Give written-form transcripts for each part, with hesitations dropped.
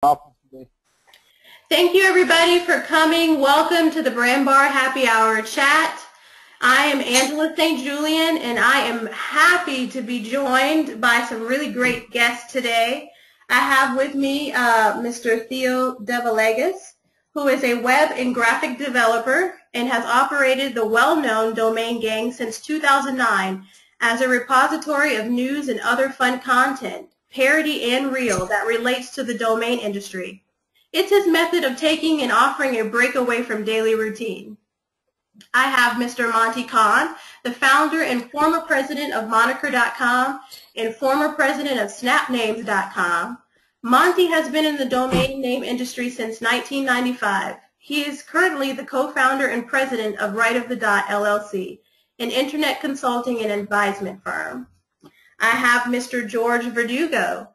Thank you everybody for coming. Welcome to the BrandBar Happy Hour chat. I am Angela St. Julian and I am happy to be joined by some really great guests today. I have with me Mr. Theo Develegas, who is a web and graphic developer and has operated the well-known Domain Gang since 2009 as a repository of news and other fun content, parody and real, that relates to the domain industry. It's his method of taking and offering a break away from daily routine. I have Mr. Monte Cahn, the founder and former president of Moniker.com and former president of SnapNames.com. Monte has been in the domain name industry since 1995. He is currently the co-founder and president of Right of the Dot LLC, an internet consulting and advisement firm. I have Mr. George Verdugo.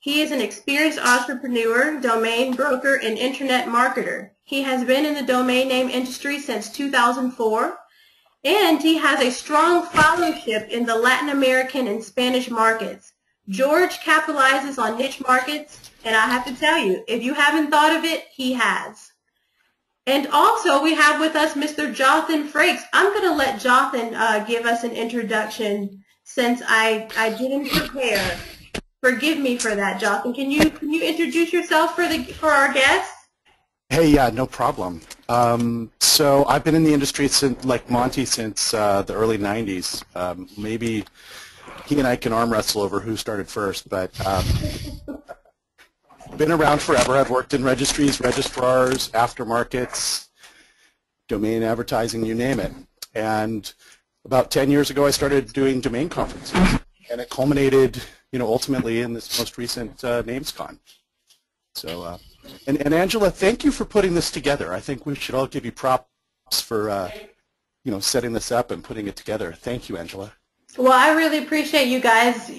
He is an experienced entrepreneur, domain broker, and internet marketer. He has been in the domain name industry since 2004, and he has a strong followership in the Latin American and Spanish markets. George capitalizes on niche markets, and I have to tell you, if you haven't thought of it, he has. And also, we have with us Mr. Jothan Frakes. I'm going to let Jothan give us an introduction since I didn't prepare. Forgive me for that, Jothan. Can you introduce yourself for our guests? Hey, yeah, no problem. So I've been in the industry since, like Monty, since the early '90s. Maybe he and I can arm wrestle over who started first, but been around forever. I've worked in registries, registrars, aftermarkets, domain advertising, you name it. And about 10 years ago, I started doing domain conferences, and it culminated, ultimately in this most recent NamesCon. So, and Angela, thank you for putting this together. I think we should all give you props for, setting this up and putting it together. Thank you, Angela. Well, I really appreciate you guys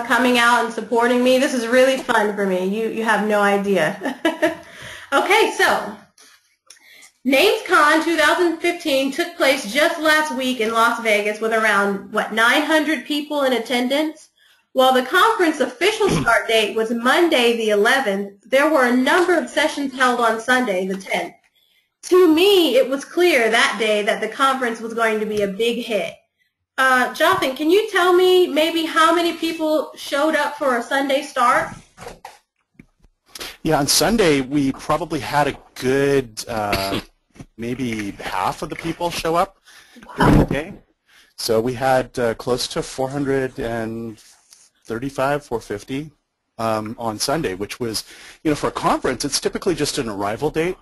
coming out and supporting me. This is really fun for me. You have no idea. Okay, so NamesCon 2015 took place just last week in Las Vegas with around, 900 people in attendance. While the conference official start date was Monday the 11th, there were a number of sessions held on Sunday the 10th. To me, it was clear that day that the conference was going to be a big hit. Jothan, can you tell me maybe how many people showed up for a Sunday start? Yeah, on Sunday we probably had a good maybe half of the people show up during the day. So we had close to 435, 450 on Sunday, which was, for a conference, it's typically just an arrival date.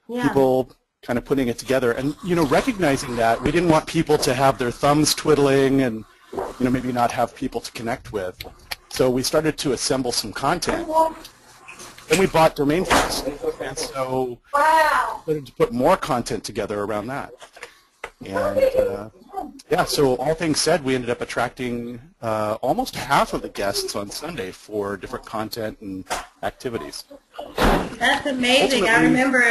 Yeah. People kind of putting it together, and recognizing that we didn't want people to have their thumbs twiddling and maybe not have people to connect with. So we started to assemble some content. Then we bought domain names, and so started to put more content together around that. And yeah, so all things said, we ended up attracting almost half of the guests on Sunday for different content and activities. That's amazing. I remember,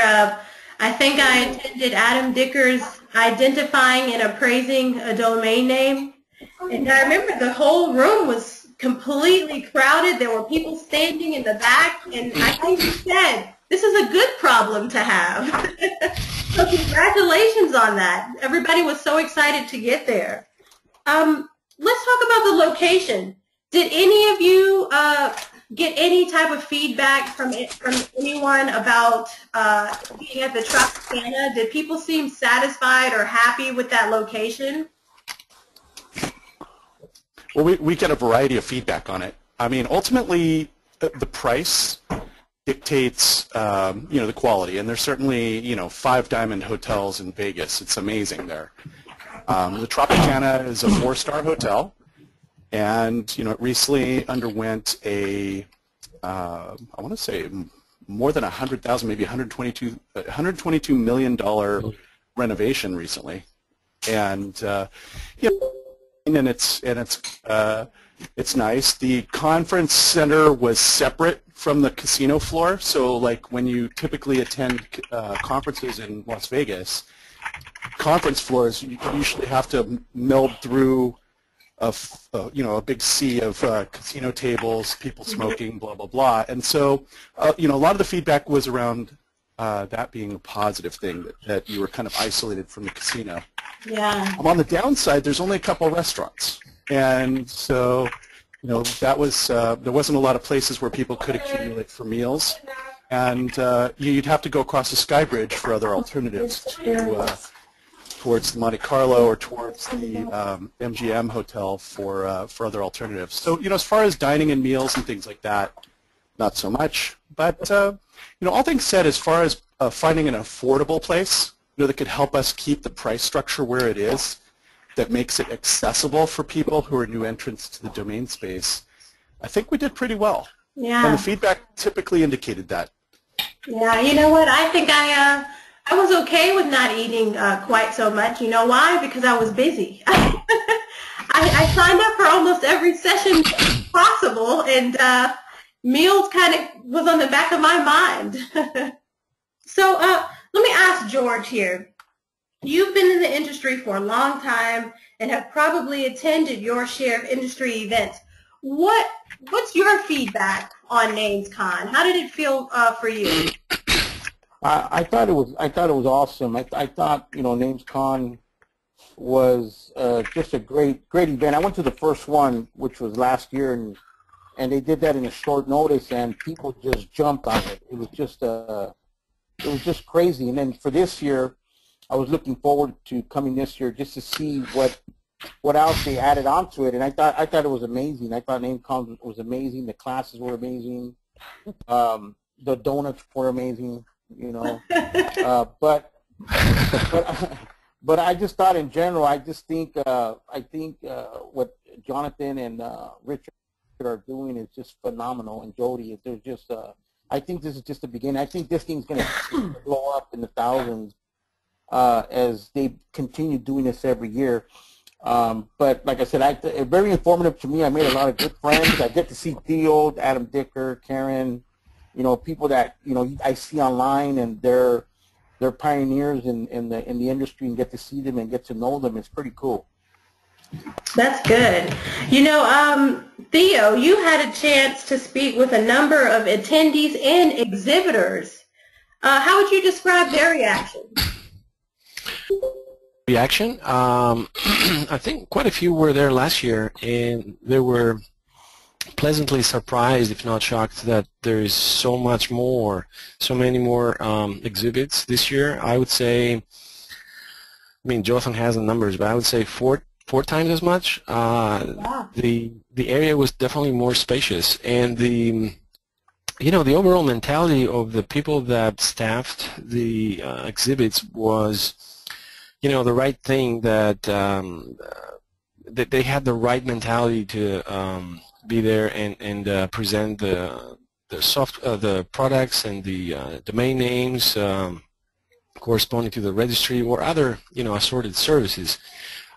I think I attended Adam Dicker's Identifying and Appraising a Domain Name, and I remember the whole room was completely crowded. There were people standing in the back, and I think you said, this is a good problem to have. So congratulations on that. Everybody was so excited to get there. Let's talk about the location. Did any of you get any type of feedback from anyone about being at the Tropicana? Did people seem satisfied or happy with that location? Well, we get a variety of feedback on it. I mean, ultimately, the price dictates, the quality. And there's certainly, 5 diamond hotels in Vegas. It's amazing there. The Tropicana is a 4-star hotel, and it recently underwent a, I want to say, more than 100,000, maybe $122 million renovation recently, and and it's nice. The conference center was separate from the casino floor, so like when you typically attend conferences in Las Vegas, conference floors you usually have to meld through a big sea of casino tables, people smoking, blah, blah, blah. And so, a lot of the feedback was around that being a positive thing, that you were kind of isolated from the casino. Yeah. On the downside, there's only a couple of restaurants. And so, that was, there wasn't a lot of places where people could accumulate for meals. And you'd have to go across the Sky Bridge for other alternatives towards the Monte Carlo or towards the MGM hotel for other alternatives. So, as far as dining and meals and things like that, not so much. But, all things said, as far as finding an affordable place, that could help us keep the price structure where it is, that makes it accessible for people who are new entrants to the domain space, I think we did pretty well. Yeah. And the feedback typically indicated that. Yeah, you know what? I think I was okay with not eating quite so much. You know why? Because I was busy. I signed up for almost every session possible, and meals kind of was on the back of my mind. So let me ask George here. You've been in the industry for a long time and have probably attended your share of industry events. What's your feedback on NamesCon? How did it feel for you? I thought it was awesome. I thought NamesCon was just a great event. I went to the first one, which was last year, and they did that in a short notice, and people just jumped on it. It was just crazy. And then for this year, I was looking forward to coming this year just to see what else they added onto it, and I thought it was amazing. I thought NamesCon was amazing. The classes were amazing. The donuts were amazing. But I just thought in general, I think what Jonathan and Richard are doing is just phenomenal, and Jody, they're just. I think this is just the beginning. I think this thing's going to blow up in the thousands as they continue doing this every year. But like I said, very informative to me. I made a lot of good friends. I get to see Theo, Adam Dicker, Karen, people that I see online, and they're pioneers in the industry, and get to see them and get to know them. It's pretty cool. That's good. Theo, you had a chance to speak with a number of attendees and exhibitors. How would you describe their reaction? I think quite a few were there last year, and they were pleasantly surprised, if not shocked, that there is so many more exhibits this year. I would say, Jothan has the numbers, but I would say four times as much. Wow. The area was definitely more spacious, and the overall mentality of the people that staffed the exhibits was the right thing, that they had the right mentality to be there and present the products and the domain names corresponding to the registry or other assorted services.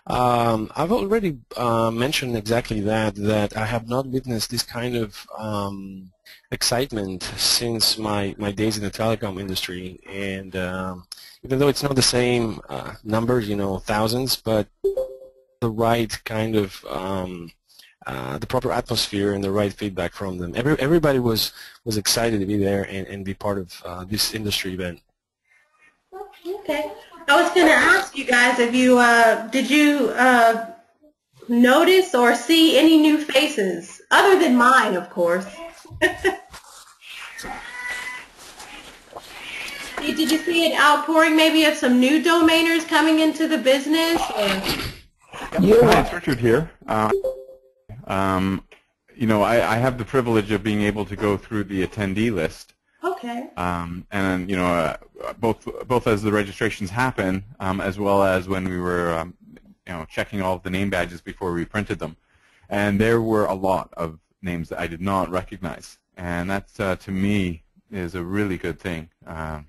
I've already mentioned exactly that I have not witnessed this kind of excitement since my days in the telecom industry, and even though it's not the same numbers, thousands, but the right kind of the proper atmosphere and the right feedback from them. Everybody was excited to be there and be part of this industry event. Okay. I was going to ask you guys if you did you notice or see any new faces other than mine, of course. Did you see an outpouring maybe of some new domainers coming into the business? Hi, it's Richard here. I have the privilege of being able to go through the attendee list. Okay. And both as the registrations happen, as well as when we were checking all of the name badges before we printed them, and there were a lot of names that I did not recognize, and that to me is a really good thing. I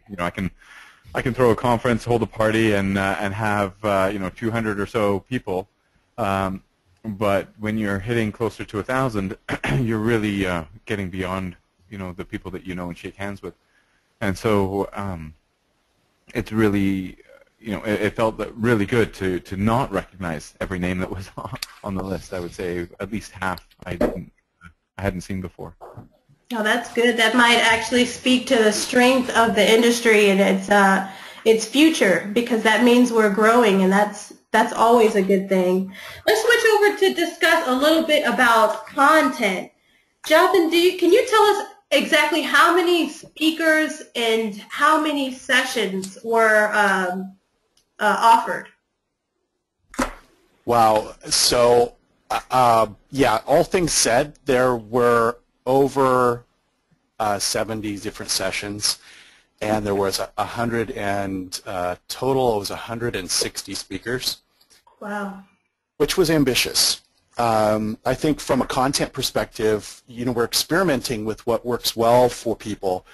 can throw a conference, hold a party, and have 200 or so people. But when you're hitting closer to 1,000, you're really getting beyond the people that and shake hands with, and so it's really it felt really good to not recognize every name that was on the list. I would say at least half I hadn't seen before. Oh, that's good. That might actually speak to the strength of the industry and its future, because that means we're growing, and that's always a good thing. Let's switch over to discuss a little bit about content. Jothan, can you tell us exactly how many speakers and how many sessions were offered? Wow. So, yeah, all things said, there were over 70 different sessions, and there was total it was 160 speakers. Wow. Which was ambitious. I think from a content perspective, we're experimenting with what works well for people.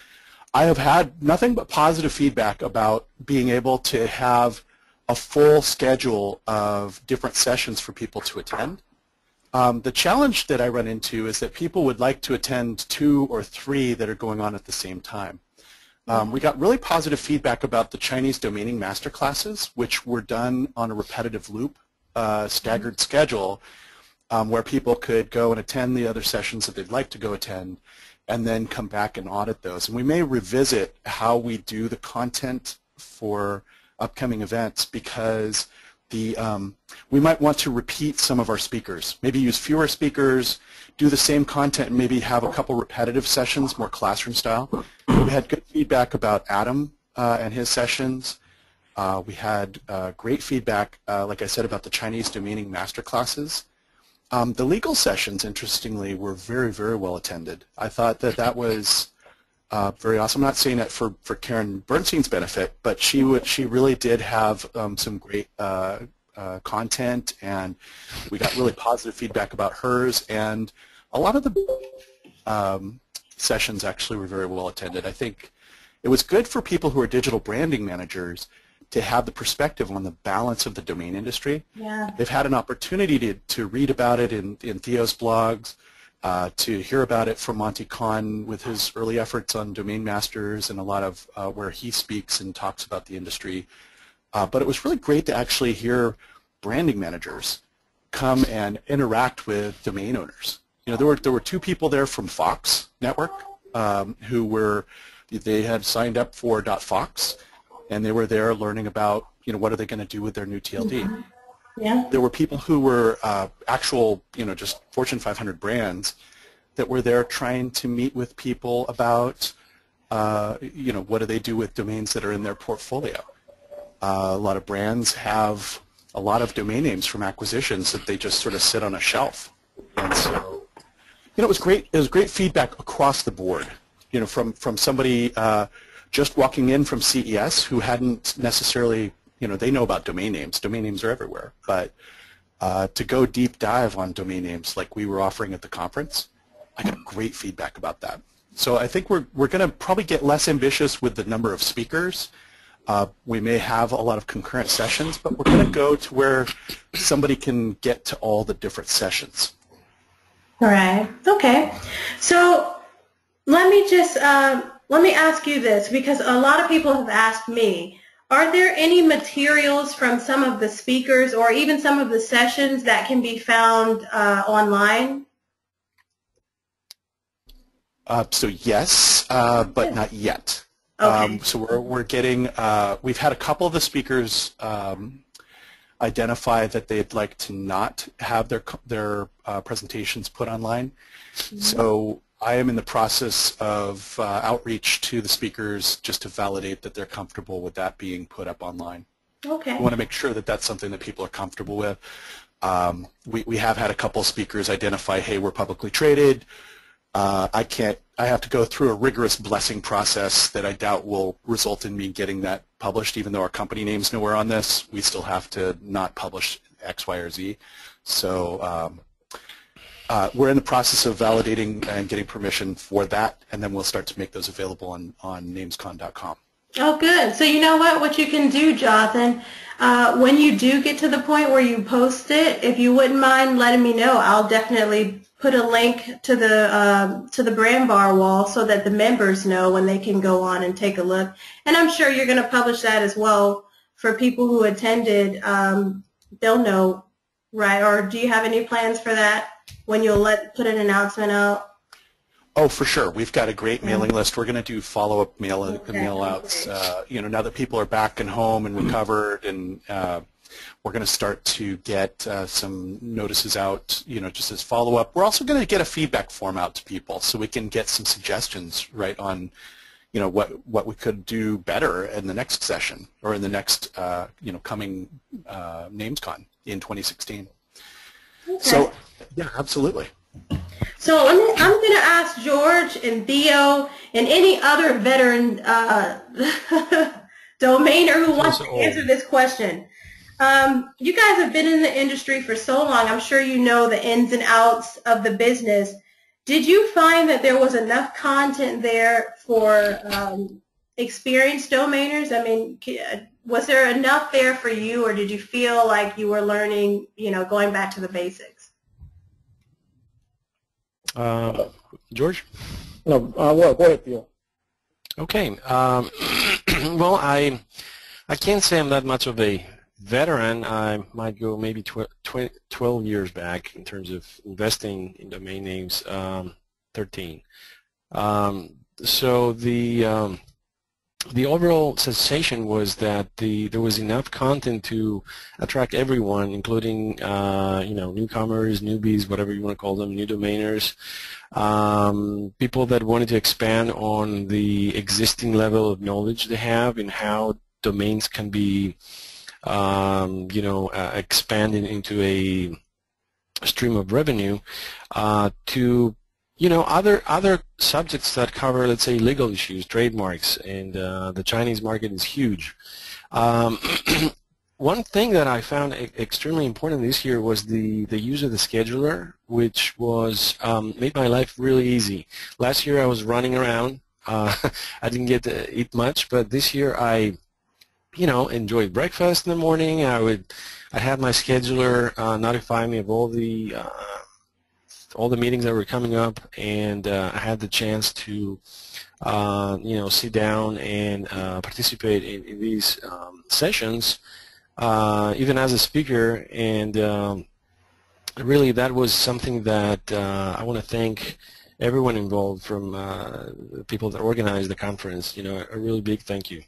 I have had nothing but positive feedback about being able to have a full schedule of different sessions for people to attend. The challenge that I run into is that people would like to attend 2 or 3 that are going on at the same time. We got really positive feedback about the Chinese domaining masterclasses, which were done on a repetitive loop, staggered schedule, where people could go and attend the other sessions that they'd like to go attend and then come back and audit those. And we may revisit how we do the content for upcoming events, because we might want to repeat some of our speakers, maybe use fewer speakers, do the same content, and maybe have a couple repetitive sessions, more classroom style. We had good feedback about Adam and his sessions. We had great feedback, like I said, about the Chinese domaining masterclasses. The legal sessions, interestingly, were very, very well attended. I thought that was very awesome. I'm not saying that for Karen Bernstein's benefit, but she really did have some great content, and we got really positive feedback about hers, and a lot of the sessions actually were very well attended. I think it was good for people who are digital branding managers to have the perspective on the balance of the domain industry. Yeah. They've had an opportunity to read about it in Theo's blogs, to hear about it from Monte Cahn with his early efforts on domain masters, and a lot of where he speaks and talks about the industry. But it was really great to actually hear branding managers come and interact with domain owners. There were 2 people there from Fox Network they had signed up for .fox, and they were there learning about what are they going to do with their new TLD. Mm-hmm. Yeah. There were people who were actual just Fortune 500 brands that were there trying to meet with people about what do they do with domains that are in their portfolio. A lot of brands have a lot of domain names from acquisitions that they just sort of sit on a shelf, and so it was great. It was great feedback across the board. From somebody just walking in from CES who hadn't necessarily, they know about domain names. Domain names are everywhere, but to go deep dive on domain names like we were offering at the conference, I got great feedback about that. So I think we're going to probably get less ambitious with the number of speakers. We may have a lot of concurrent sessions, but we're going to go to where somebody can get to all the different sessions. All right. Okay. So let me ask you this, because a lot of people have asked me, are there any materials from some of the speakers or even some of the sessions that can be found online? So yes, but not yet. Okay. So we're getting, we've had a couple of the speakers identify that they'd like to not have their presentations put online. Mm-hmm. So I am in the process of outreach to the speakers just to validate that they're comfortable with that being put up online. Okay. I want to make sure that that's something that people are comfortable with. We have had a couple of speakers identify, hey, we're publicly traded. I have to go through a rigorous blessing process that I doubt will result in me getting that published. Even though our company name's nowhere on this, we still have to not publish X, Y, or Z. So we're in the process of validating and getting permission for that, and then we'll start to make those available on NamesCon.com. Oh, good. So you know what you can do, Jothan, when you do get to the point where you post it, if you wouldn't mind letting me know, I'll definitely put a link to the BrandBar wall so that the members know when they can go on and take a look. And I'm sure you're going to publish that as well for people who attended, they'll know, right? Or do you have any plans for that when you'll put an announcement out? Oh, for sure. We've got a great mailing list. We're going to do follow-up mail-outs. Now that people are back and home and recovered, and we're going to start to get some notices out, just as follow-up. We're also going to get a feedback form out to people so we can get some suggestions, right, on, what we could do better in the next session or in the next, coming NamesCon in 2016. Okay. So, yeah, absolutely. So I'm going to ask George and Theo and any other veteran domainer who wants to answer this question. You guys have been in the industry for so long. I'm sure you know the ins and outs of the business. Did you find that there was enough content there for experienced domainers? I mean, was there enough there for you, or did you feel like you were learning, going back to the basics? George? No, go ahead, Theo. Okay. Well, I can't say I'm that much of a veteran. I might go maybe 12 years back in terms of investing in domain names, 13. So the overall sensation was that there was enough content to attract everyone, including newcomers, newbies, whatever you want to call them, new domainers, people that wanted to expand on the existing level of knowledge they have in how domains can be expanded into a stream of revenue, to other subjects that cover, let's say, legal issues, trademarks, and the Chinese market is huge. One thing that I found extremely important this year was the use of the scheduler, which was made my life really easy. Last year I was running around. I didn't get to eat much, but this year I enjoyed breakfast in the morning. I had my scheduler notify me of all the meetings that were coming up, and I had the chance to sit down and participate in these sessions, even as a speaker, and really that was something that I want to thank everyone involved, from the people that organized the conference. A really big thank you.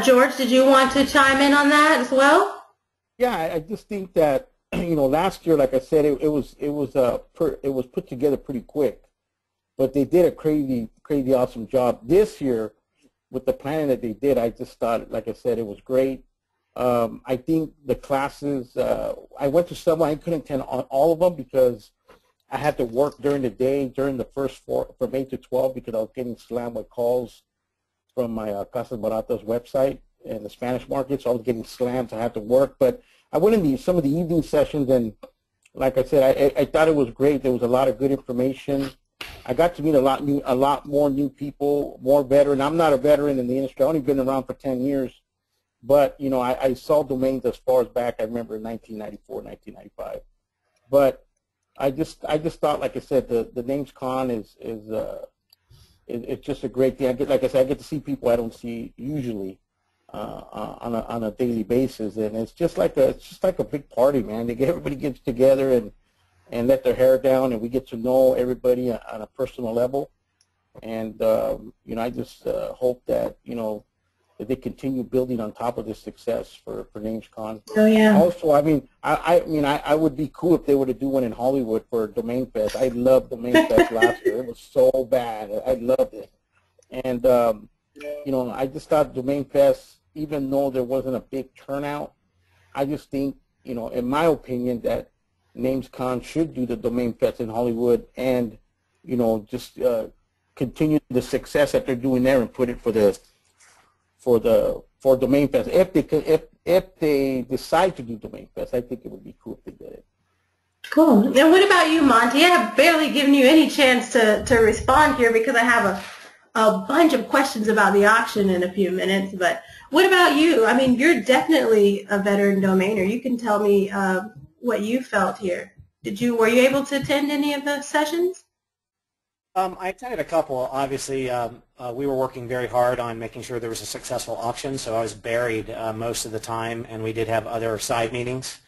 George, did you want to chime in on that as well? Yeah, I just think that last year, like I said, it was put together pretty quick, but they did a crazy awesome job. This year, with the planning that they did, I just thought, like I said, it was great. I think the classes, I went to some. I couldn't attend all of them because I had to work during the day, during the first 4 from 8 to 12, because I was getting slammed with calls from my Casas Baratas website in the Spanish market, so I was getting slammed, so I had to work. But I went in some of the evening sessions, and like I said, I thought it was great. There was a lot of good information. I got to meet a lot more new people, more veteran. I'm not a veteran in the industry. I've only been around for 10 years, but I saw domains as far as back. I remember in 1994, 1995. But I just thought, like I said, the NamesCon it's just a great thing. Like I said, I get to see people I don't see usually on a daily basis, and it's just like a big party, man. Everybody gets together and let their hair down, and we get to know everybody on a personal level. And I just hope that that they continue building on top of this success for NamesCon. Oh yeah. Also, I would be cool if they were to do one in Hollywood for Domain Fest. I loved Domain Fest last year. It was so bad. I loved it. And I just thought Domain Fest, even though there wasn't a big turnout, I just think, in my opinion, that NamesCon should do the Domain Fest in Hollywood, and just continue the success that they're doing there and put it for Domain Fest. If they decide to do Domain Fest, I think it would be cool if they did it. Cool. And what about you, Monty? I have barely given you any chance to respond here because I have a bunch of questions about the auction in a few minutes. But what about you? I mean, you're definitely a veteran domainer. You can tell me what you felt here. Were you able to attend any of the sessions? I attended a couple. Obviously, we were working very hard on making sure there was a successful auction, so I was buried most of the time, and we did have other side meetings.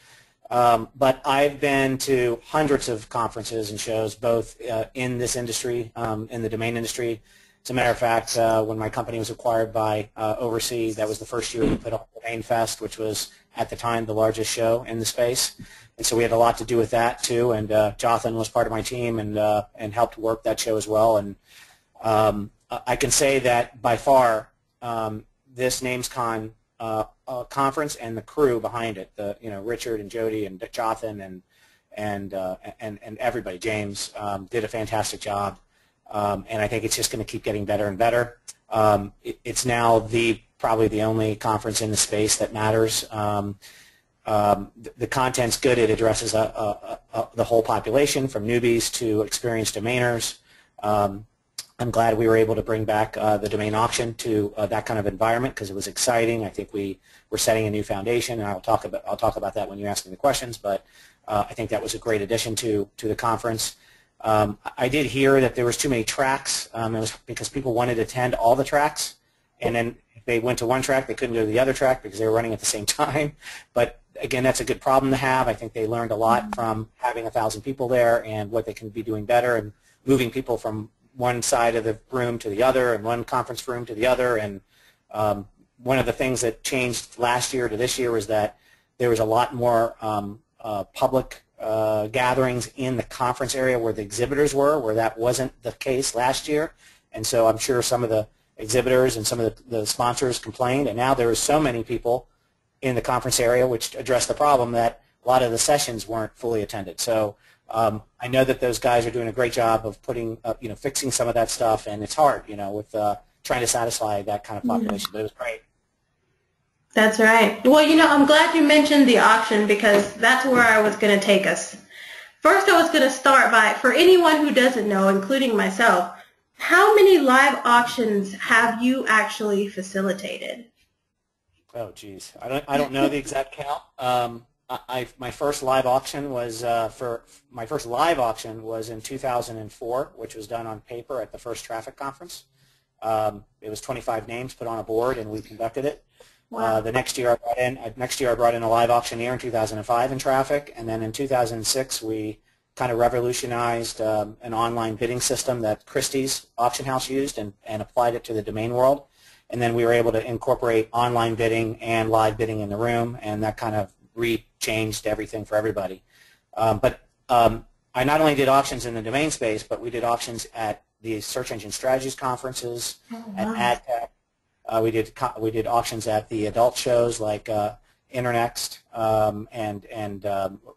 But I've been to hundreds of conferences and shows, both in this industry, in the domain industry. As a matter of fact, when my company was acquired by Oversea, that was the first year we put on Domain Fest, which was at the time the largest show in the space. And so we had a lot to do with that too. And Jothan was part of my team and helped work that show as well. And I can say that by far, this NamesCon conference and the crew behind it, Richard and Jody and Jothan and everybody, James, did a fantastic job. And I think it's just going to keep getting better and better. It's now probably the only conference in the space that matters. The content's good. It addresses the whole population, from newbies to experienced domainers. I'm glad we were able to bring back the domain auction to that kind of environment, because it was exciting. I think we were setting a new foundation, and I'll talk about that when you ask me the questions. But I think that was a great addition to the conference. I did hear that there was too many tracks. It was because people wanted to attend all the tracks, and then if they went to one track, they couldn't go to the other track because they were running at the same time. But again, that's a good problem to have. I think they learned a lot from having 1,000 people there and what they can be doing better, and moving people from one side of the room to the other and one conference room to the other. And one of the things that changed last year to this year was that there was a lot more public gatherings in the conference area where the exhibitors were, where that wasn't the case last year. And so I'm sure some of the exhibitors and some of the sponsors complained, and now there were so many people in the conference area, which addressed the problem that a lot of the sessions weren't fully attended. So I know that those guys are doing a great job of fixing some of that stuff, and it's hard, with trying to satisfy that kind of population. But it was great. That's right. Well, I'm glad you mentioned the auction, because that's where I was going to take us. First, I was going to start by, for anyone who doesn't know, including myself, how many live auctions have you actually facilitated? Oh, geez. I don't know the exact count. My first live auction was in 2004, which was done on paper at the first traffic conference. It was 25 names put on a board, and we conducted it. Wow. The next year I brought in a live auctioneer in 2005 in traffic, and then in 2006 we kind of revolutionized an online bidding system that Christie's auction house used and applied it to the domain world. And then we were able to incorporate online bidding and live bidding in the room, and that kind of changed everything for everybody. But I not only did auctions in the domain space, but we did auctions at the Search Engine Strategies conferences, at AdTech. We did auctions at the adult shows like Internext and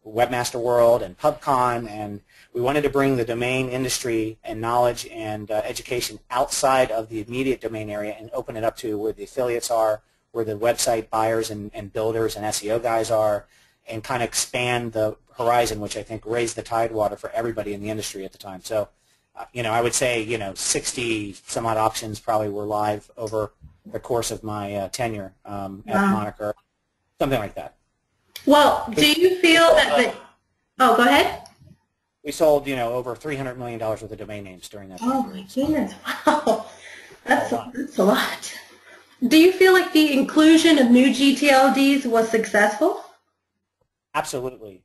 Webmaster World and PubCon, and we wanted to bring the domain industry and knowledge and education outside of the immediate domain area and open it up to where the affiliates are, where the website buyers and builders and SEO guys are, and kind of expand the horizon, which I think raised the tidewater for everybody in the industry at the time. So, I would say, 60 some odd auctions probably were live over the course of my tenure at Moniker, something like that. Well, do you feel that oh, go ahead. We sold, over $300 million worth of domain names during that time. Oh my goodness! Wow, that's a lot. Do you feel like the inclusion of new GTLDs was successful? Absolutely.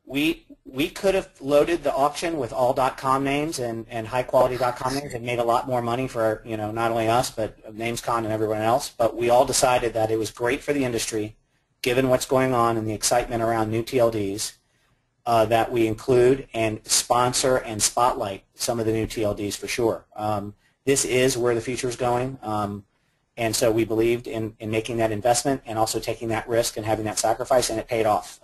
We could have loaded the auction with all .com names and high-quality .com names and made a lot more money for, not only us, but NamesCon and everyone else. But we all decided that it was great for the industry, given what's going on and the excitement around new TLDs, that we include and sponsor and spotlight some of the new TLDs for sure. This is where the future is going. And so we believed in making that investment and also taking that risk and having that sacrifice, and it paid off.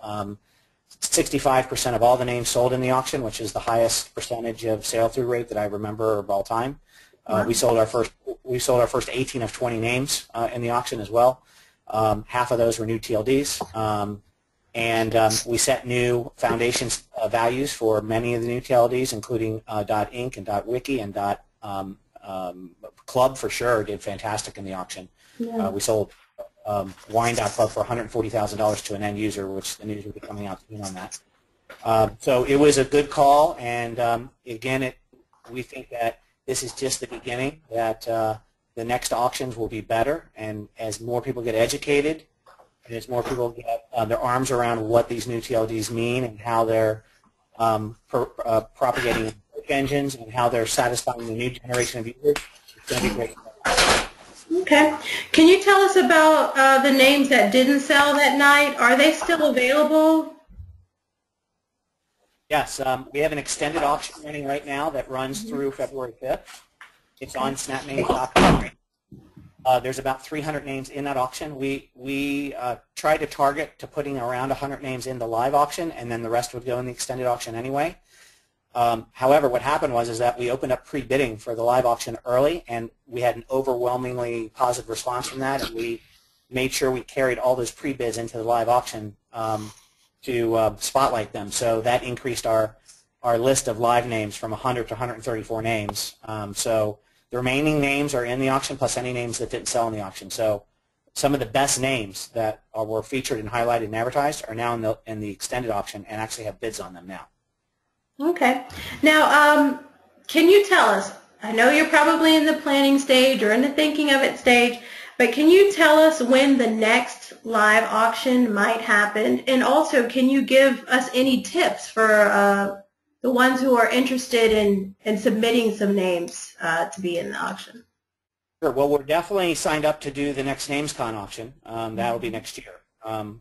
65% of all the names sold in the auction, which is the highest percentage of sale-through rate that I remember of all time. Wow. We sold our first 18 of 20 names in the auction as well. Half of those were new TLDs. We set new foundation values for many of the new TLDs, including .inc and .wiki and Club for sure did fantastic in the auction. Yeah. We sold Wine.club for $140,000 to an end user, which the news will be coming out soon on that. So it was a good call, and again, We think that this is just the beginning, that the next auctions will be better, and as more people get educated, and as more people get their arms around what these new TLDs mean and how they're propagating search engines and how they're satisfying the new generation of users, it's going to be great. Okay. Can you tell us about the names that didn't sell that night? Are they still available? Yes, we have an extended auction running right now that runs through February 5th. It's on snapnames.com. There's about 300 names in that auction. We try to target to putting around 100 names in the live auction, and then the rest would go in the extended auction anyway. However, what happened was that we opened up pre-bidding for the live auction early, and we had an overwhelmingly positive response from that, and we made sure we carried all those pre-bids into the live auction to spotlight them. So that increased our list of live names from 100 to 134 names. So the remaining names are in the auction, plus any names that didn't sell in the auction. So some of the best names that were featured and highlighted and advertised are now in the extended auction and actually have bids on them now. Okay. Now, can you tell us, I know you're probably in the planning stage or in the thinking of it stage, but can you tell us when the next live auction might happen? And also, can you give us any tips for the ones who are interested in submitting some names to be in the auction? Sure. Well, we're definitely signed up to do the next NamesCon auction. That will be next year.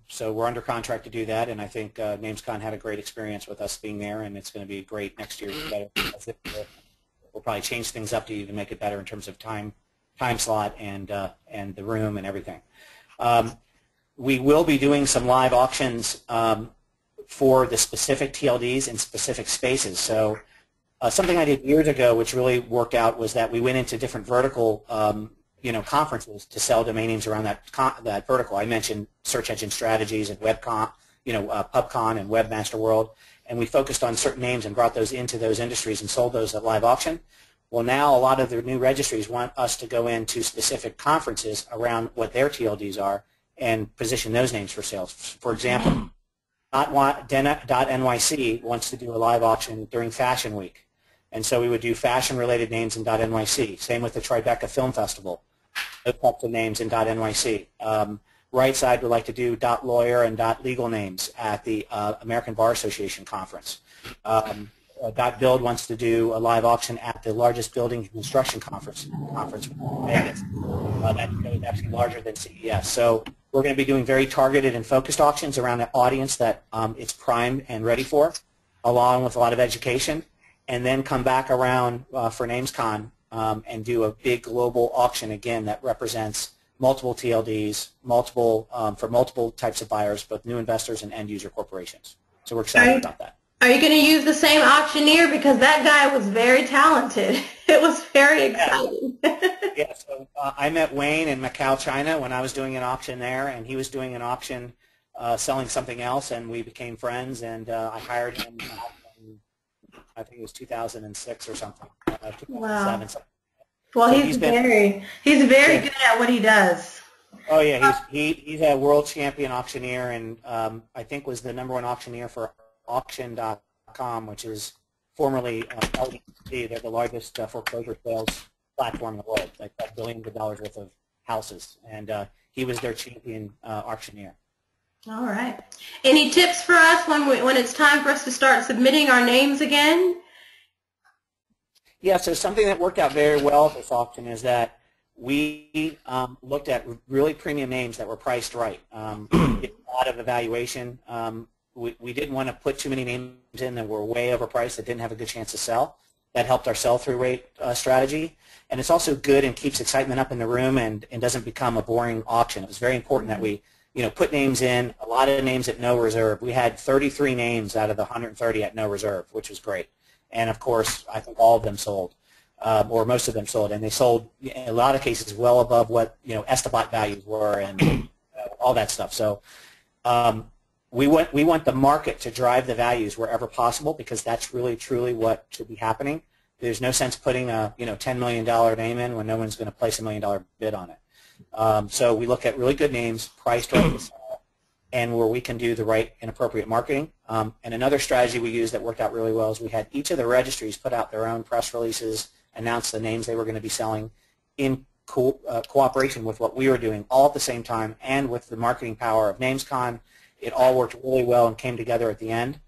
So we're under contract to do that, and I think NamesCon had a great experience with us being there, and it's going to be great next year. We'll probably change things up to even make it better in terms of time slot and the room and everything. We will be doing some live auctions for the specific TLDs in specific spaces. So something I did years ago, which really worked out, was that we went into different vertical conferences to sell domain names around that vertical. I mentioned Search Engine Strategies and WebCon, PubCon and Webmaster World, and we focused on certain names and brought those into those industries and sold those at live auction. Well, now a lot of the new registries want us to go into specific conferences around what their TLDs are and position those names for sales. For example, .nyc wants to do a live auction during Fashion Week, and so we would do fashion-related names in .nyc. Same with the Tribeca Film Festival, those types of names in .nyc. Right Side would like to do .lawyer and .legal names at the American Bar Association conference. .build wants to do a live auction at the largest building construction conference in Vegas. That is actually larger than CES. So we're going to be doing very targeted and focused auctions around an audience that it's primed and ready for, along with a lot of education, and then come back around for NamesCon and do a big global auction again that represents multiple TLDs, for multiple types of buyers, both new investors and end user corporations. So we're excited about that. Are you going to use the same auctioneer? Because that guy was very talented. It was very exciting. Yeah, so I met Wayne in Macau, China when I was doing an auction there, and he was doing an auction selling something else, and we became friends, and I hired him in, I think it was 2006 or something, 2007. Wow. Something. Well, So he's very good at what he does. Oh yeah, he's a world champion auctioneer, and I think was the #1 auctioneer for auction.com, which is formerly LDC. They're the largest foreclosure sales platform in the world. Like billions of dollars worth of houses, and he was their champion auctioneer. All right. Any tips for us when it's time for us to start submitting our names again? Yeah, so something that worked out very well at this auction is that we looked at really premium names that were priced right. We did a lot of evaluation. We didn't want to put too many names in that were way overpriced that didn't have a good chance to sell. That helped our sell-through rate strategy. And it's also good and keeps excitement up in the room and doesn't become a boring auction. It was very important that we put names in, a lot of names at no reserve. We had 33 names out of the 130 at no reserve, which was great. And, of course, I think all of them sold, or most of them sold. And they sold, in a lot of cases, well above what Estabot values were and all that stuff. So we want the market to drive the values wherever possible, because that's really, truly what should be happening. There's no sense putting a $10 million name in when no one's going to place $1 million bid on it. So we look at really good names, priced right to sell, and where we can do the right and appropriate marketing. And another strategy we used that worked out really well is we had each of the registries put out their own press releases, announce the names they were going to be selling in cooperation with what we were doing all at the same time, and with the marketing power of NamesCon. It all worked really well and came together at the end.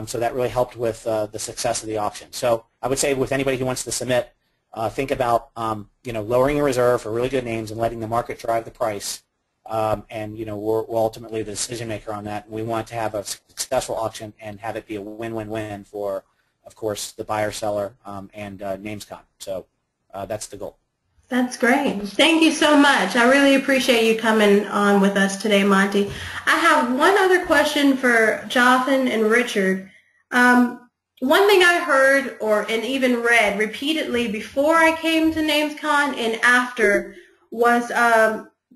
So that really helped with the success of the auction. So I would say with anybody who wants to submit, think about lowering your reserve for really good names and letting the market drive the price. And we're ultimately the decision maker on that. We want to have a successful auction and have it be a win-win-win for, of course, the buyer, seller, and NamesCon. So that's the goal. That's great. Thank you so much. I really appreciate you coming on with us today, Monte. I have one other question for Jothan and Richard. One thing I heard and even read repeatedly before I came to NamesCon and after was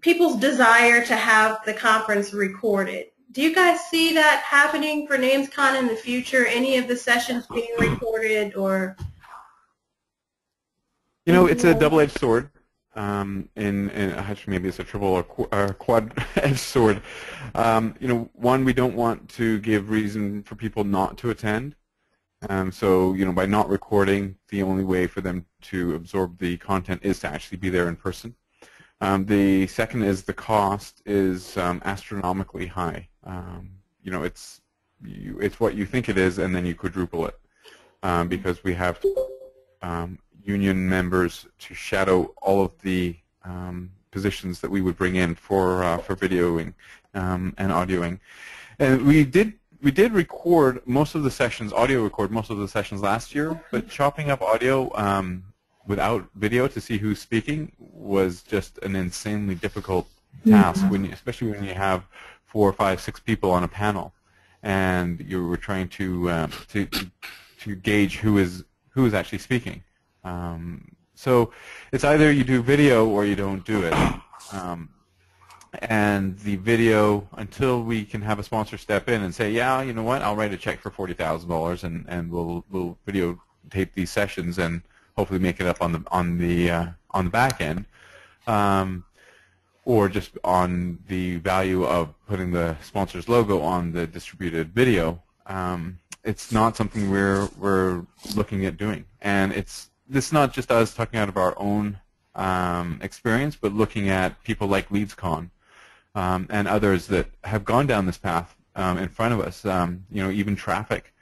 people's desire to have the conference recorded. Do you guys see that happening for NamesCon in the future? Any of the sessions being recorded or? It's a double-edged sword. Actually, maybe it's a triple or quad-edged sword. One, we don't want to give reason for people not to attend. So, by not recording, the only way for them to absorb the content is to actually be there in person. The second is the cost is astronomically high. It's what you think it is, and then you quadruple it because we have union members to shadow all of the positions that we would bring in for videoing and audioing. And we did record most of the sessions, audio record most of the sessions last year, but chopping up audio without video to see who's speaking was just an insanely difficult task, especially when you have 4, 5, 6 people on a panel, and you were trying to gauge who is actually speaking. So it's either you do video or you don't do it. And the video, until we can have a sponsor step in and say, yeah, you know what, I'll write a check for $40,000 and we'll videotape these sessions and hopefully make it up on the back end, or just on the value of putting the sponsor's logo on the distributed video. It's not something we're looking at doing, and it's not just us talking out of our own experience, but looking at people like LeadsCon and others that have gone down this path in front of us. Even Traffic.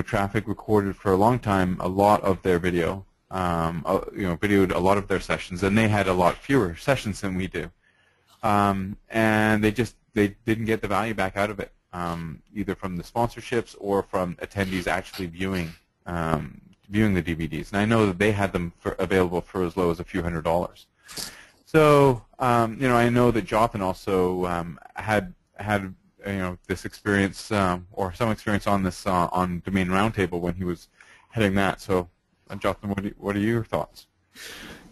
Traffic recorded for a long time a lot of their video. Videoed a lot of their sessions, and they had a lot fewer sessions than we do. And they didn't get the value back out of it, either from the sponsorships or from attendees actually viewing the DVDs. And I know that they had them available for as low as a few $100s. So I know that Jothan also had this experience or some experience on this on Domain Roundtable when he was heading that. So, Jothan, what are your thoughts?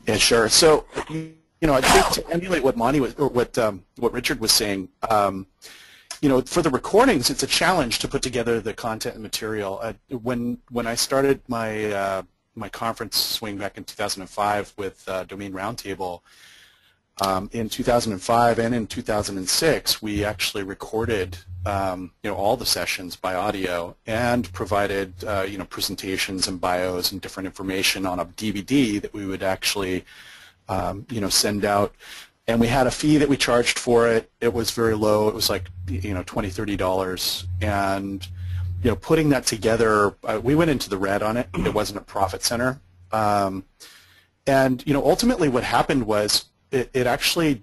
Yeah, sure. So, I think to emulate what Monty was, or what Richard was saying, for the recordings, it's a challenge to put together the content and material. When I started my conference swing back in 2005 with Domain Roundtable, in 2005 and in 2006, we actually recorded all the sessions by audio and provided presentations and bios and different information on a DVD that we would actually send out. And we had a fee that we charged for it. It was very low. It was like $20, $30, and putting that together, we went into the red on it. It wasn't a profit center, and ultimately what happened was it actually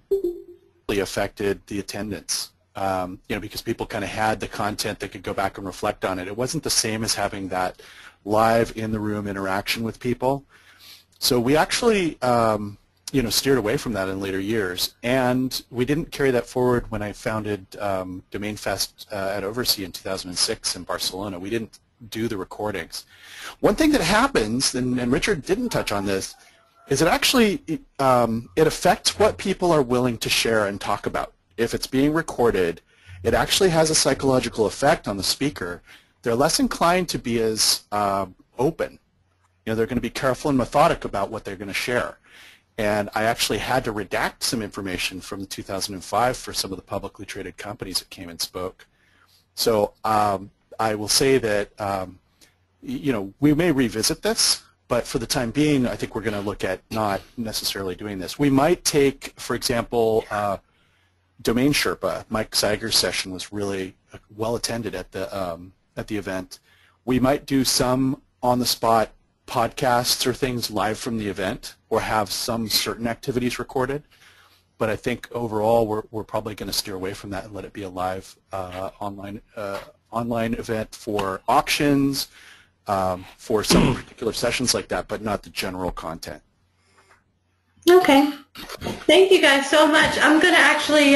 affected the attendance. Because people kind of had the content, they could go back and reflect on it. It wasn't the same as having that live in the room interaction with people. So we actually steered away from that in later years, and we didn't carry that forward when I founded Domain Fest at Oversea in 2006 in Barcelona. We didn't do the recordings. One thing that happens, and Richard didn't touch on this, is it actually it affects what people are willing to share and talk about. If it's being recorded, it actually has a psychological effect on the speaker. They're less inclined to be as open. They're going to be careful and methodic about what they're going to share. And I actually had to redact some information from 2005 for some of the publicly traded companies that came and spoke. So I will say that we may revisit this, but for the time being, I think we're going to look at not necessarily doing this. We might take, for example, Domain Sherpa. Mike Zeiger's session was really well attended at the event. We might do some on-the-spot podcasts or things live from the event, or have some certain activities recorded. But I think overall, we're probably going to steer away from that and let it be a live online event for auctions, for some particular sessions like that, but not the general content. Okay. Thank you guys so much. I'm going to actually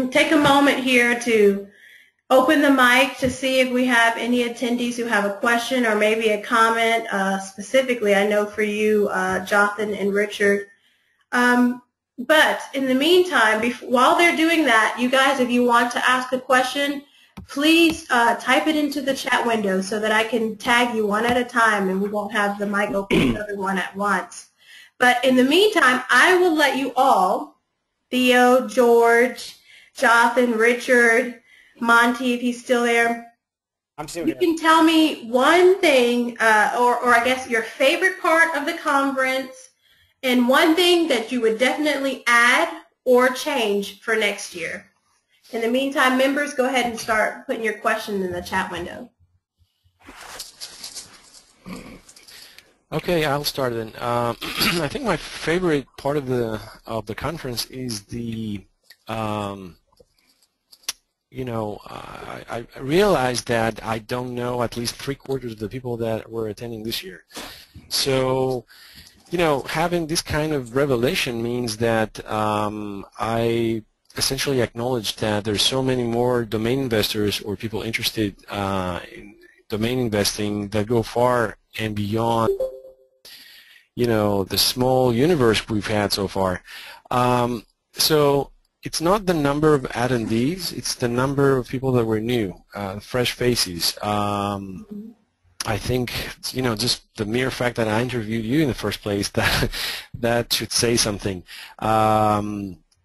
take a moment here to open the mic to see if we have any attendees who have a question or maybe a comment specifically, I know for you, Jothan and Richard. But in the meantime, while they're doing that, you guys, if you want to ask a question, please type it into the chat window so that I can tag you one at a time and we won't have the mic open to everyone at once. But in the meantime, I will let you all, Theo, George, Jothan, Richard, Monty, if he's still there. I'm still here. You can tell me one thing, or I guess your favorite part of the conference, and one thing that you would definitely add or change for next year. In the meantime, members, go ahead and start putting your questions in the chat window. Okay, I'll start then. I think my favorite part of the conference is the I realized that I don't know at least 3/4 of the people that were attending this year. So, having this kind of revelation means that I essentially acknowledge that there's so many more domain investors or people interested in domain investing that go far and beyond the small universe we've had so far. So it's not the number of attendees, it's the number of people that were new, fresh faces. I think, just the mere fact that I interviewed you in the first place, that should say something.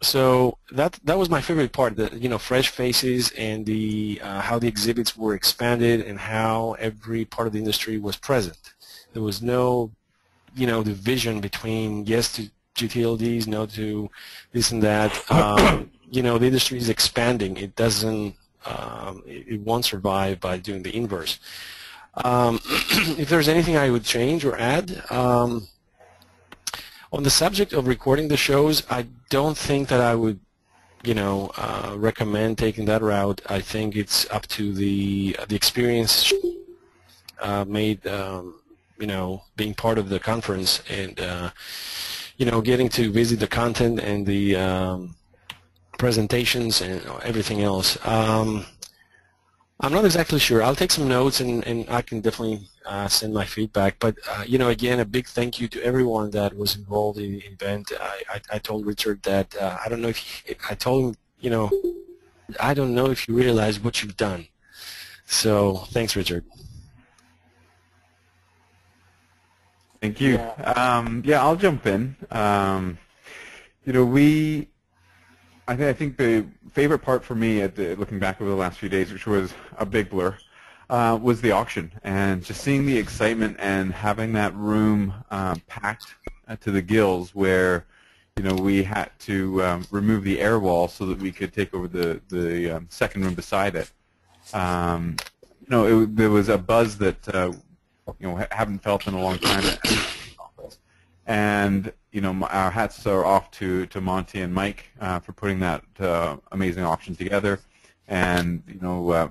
So that was my favorite part, the fresh faces and the how the exhibits were expanded and how every part of the industry was present. There was no division between yes to GTLDs, no to this and that. The industry is expanding. It doesn't. It won't survive by doing the inverse. If there's anything I would change or add, on the subject of recording the shows, I don't think that I would, recommend taking that route. I think it's up to the experience made, being part of the conference and, getting to visit the content and the presentations and everything else. I'm not exactly sure. I'll take some notes and I can definitely send my feedback. But, again, a big thank you to everyone that was involved in the event. I told Richard that I don't know if I told him, I don't know if you realize what you've done. So thanks, Richard. Thank you. Yeah, I'll jump in. I think the favorite part for me, looking back over the last few days, which was a big blur, was the auction and just seeing the excitement and having that room packed to the gills, where we had to remove the air wall so that we could take over the second room beside it. There was a buzz that haven't felt in a long time. And our hats are off to Monty and Mike for putting that amazing auction together, and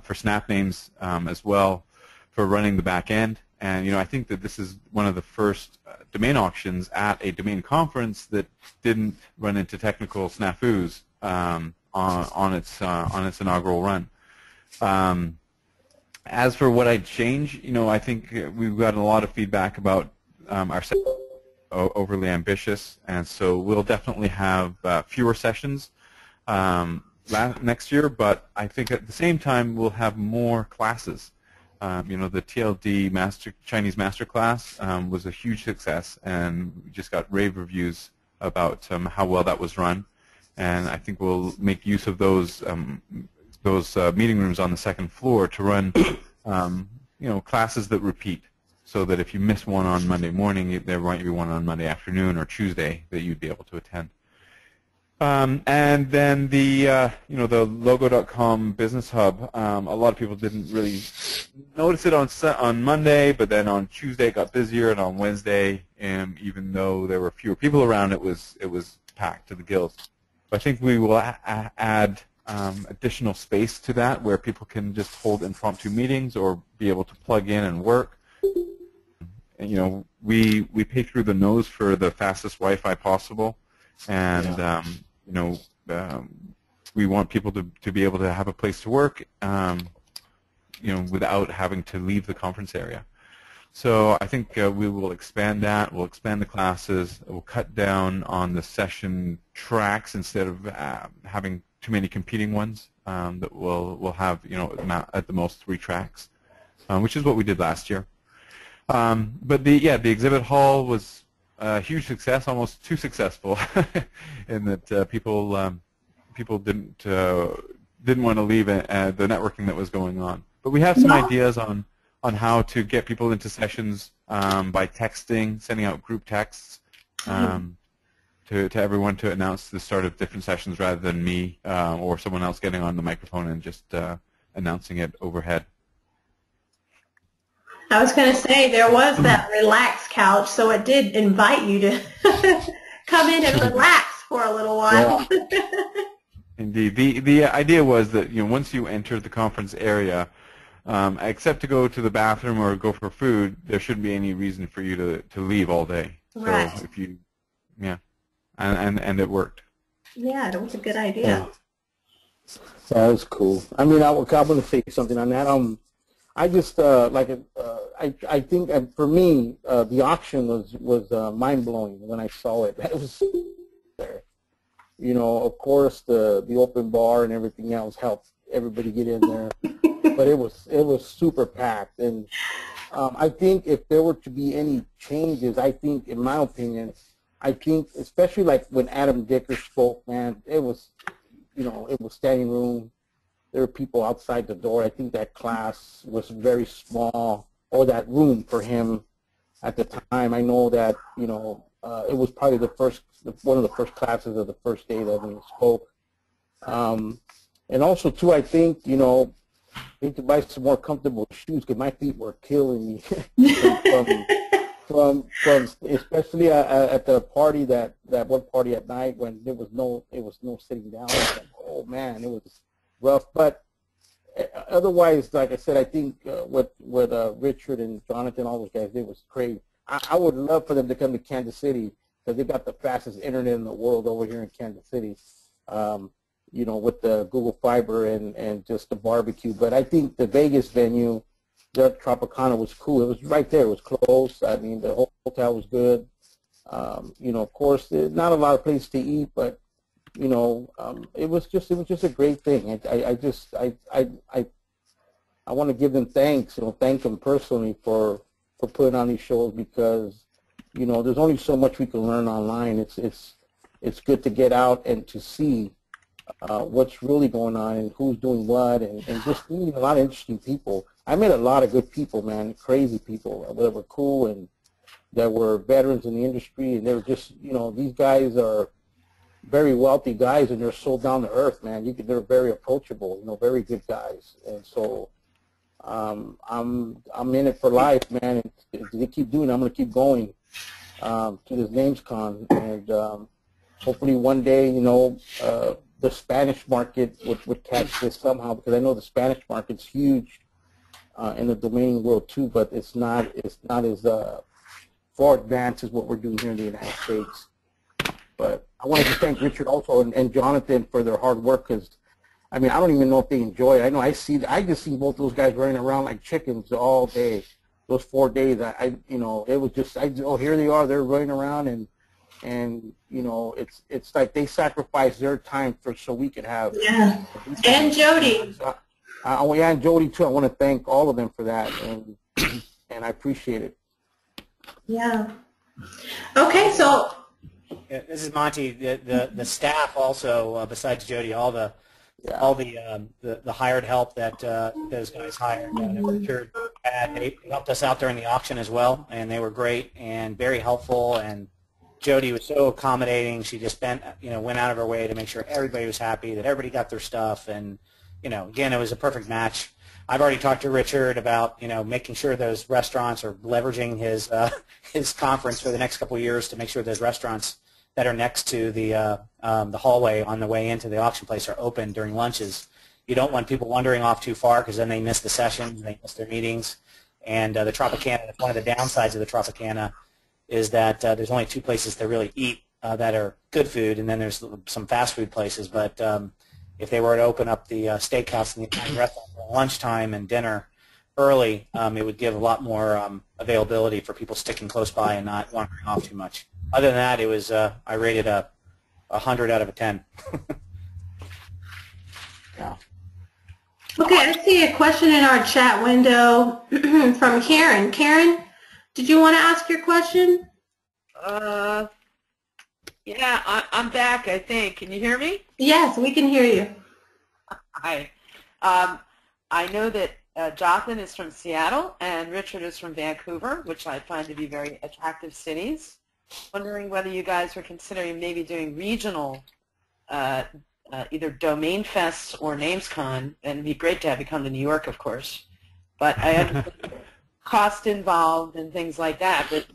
for Snap Names as well for running the back end. And I think that this is one of the first domain auctions at a domain conference that didn't run into technical snafus on its inaugural run. As for what I'd change, I think we've gotten a lot of feedback about our overly ambitious, and so we'll definitely have fewer sessions next year, but I think at the same time we'll have more classes. The TLD Chinese Master Class was a huge success, and we just got rave reviews about how well that was run, and I think we'll make use of those meeting rooms on the second floor to run classes that repeat, so that if you miss one on Monday morning, there might be one on Monday afternoon or Tuesday that you'd be able to attend. And then the Logo.com Business Hub, a lot of people didn't really notice it on Monday, but then on Tuesday it got busier, and on Wednesday, even though there were fewer people around, it was packed to the gills. I think we will add additional space to that, where people can just hold impromptu meetings or be able to plug in and work. And, we pay through the nose for the fastest Wi-Fi possible, and we want people to be able to have a place to work, without having to leave the conference area. So I think we will expand that. We'll expand the classes. We'll cut down on the session tracks instead of having too many competing ones. That we'll have at the most 3 tracks, which is what we did last year. But the exhibit hall was a huge success, almost too successful, in that people didn't want to leave the networking that was going on. But we have some ideas on how to get people into sessions by texting, sending out group texts to everyone to announce the start of different sessions, rather than me or someone else getting on the microphone and just announcing it overhead. I was going to say, there was that relaxed couch, so it did invite you to come in and relax for a little while. Yeah. Indeed. The idea was that once you enter the conference area, except to go to the bathroom or go for food, there shouldn't be any reason for you to leave all day. Right. So if you, and it worked. Yeah, that was a good idea. That was cool. I mean, I want to say something on that. I just I think for me the auction was mind blowing when I saw it. It was there. Of course the open bar and everything else helped everybody get in there, but it was super packed. And I think if there were to be any changes, I think, in my opinion, especially like when Adam Dicker spoke, man, it was standing room. There were people outside the door. I think that class was very small, or that room for him at the time. I know that, it was probably one of the first classes of the first day that he spoke. And also, too, I think, I need to buy some more comfortable shoes, because my feet were killing me from especially at the party, that one party at night when there was no sitting down. I was like, oh, man, it was rough. But otherwise, like I said, I think what Richard and Jonathan, all those guys did was great. I would love for them to come to Kansas City, because they got the fastest internet in the world over here in Kansas City, with the Google Fiber and just the barbecue. But I think the Vegas venue, the Tropicana, was cool. It was right there. It was close. I mean, the hotel was good. Of course, there's not a lot of places to eat, but it was just a great thing. I want to give them thanks, thank them personally for putting on these shows, because there's only so much we can learn online. It's good to get out and to see what's really going on and who's doing what, and just meeting a lot of interesting people. I met a lot of good people, man, crazy people that were cool and that were veterans in the industry, and they were just, these guys are very wealthy guys, and they're so down to earth, man. They're very approachable, very good guys. And so I'm in it for life, man. And if they keep doing it, I'm going to keep going to this NamesCon, and hopefully one day, the Spanish market would catch this somehow, because I know the Spanish market's huge in the domain world too, but it's not as far advanced as what we're doing here in the United States. But I wanted to thank Richard also and Jonathan for their hard work, because I mean, I don't even know if they enjoy it. I just see both those guys running around like chickens all day. Those 4 days, it was just, here they are, they're running around, and it's like they sacrifice their time so we could have. Yeah, and Jody. And Jody too. I want to thank all of them for that, and I appreciate it. Yeah. Okay, so This is Monty. The staff also, besides Jody, all the hired help that those guys hired. That Richard had, they helped us out during the auction as well, and they were great and very helpful. And Jody was so accommodating. She just went out of her way to make sure everybody was happy, that everybody got their stuff, and again, it was a perfect match. I've already talked to Richard about making sure those restaurants are leveraging his conference for the next couple of years to make sure those restaurants that are next to the hallway on the way into the auction place are open during lunches. You don't want people wandering off too far because then they miss the sessions, they miss their meetings. And the Tropicana, one of the downsides of the Tropicana is that there's only 2 places to really eat that are good food, and then there's some fast food places. But if they were to open up the steakhouse and the Italian restaurant for lunchtime and dinner early, it would give a lot more availability for people sticking close by and not wandering off too much. Other than that, it was I rated a 100 out of a 10. Yeah. Okay, I see a question in our chat window from Karen. Karen, did you want to ask your question? Yeah, I'm back, I think. Can you hear me? Yes, we can hear you. Hi. I know that Jothan is from Seattle and Richard is from Vancouver, which I find to be very attractive cities. Wondering whether you guys were considering maybe doing regional, either Domain Fests or NamesCon, and it'd be great to have you come to New York, of course. But I understand cost involved and things like that. But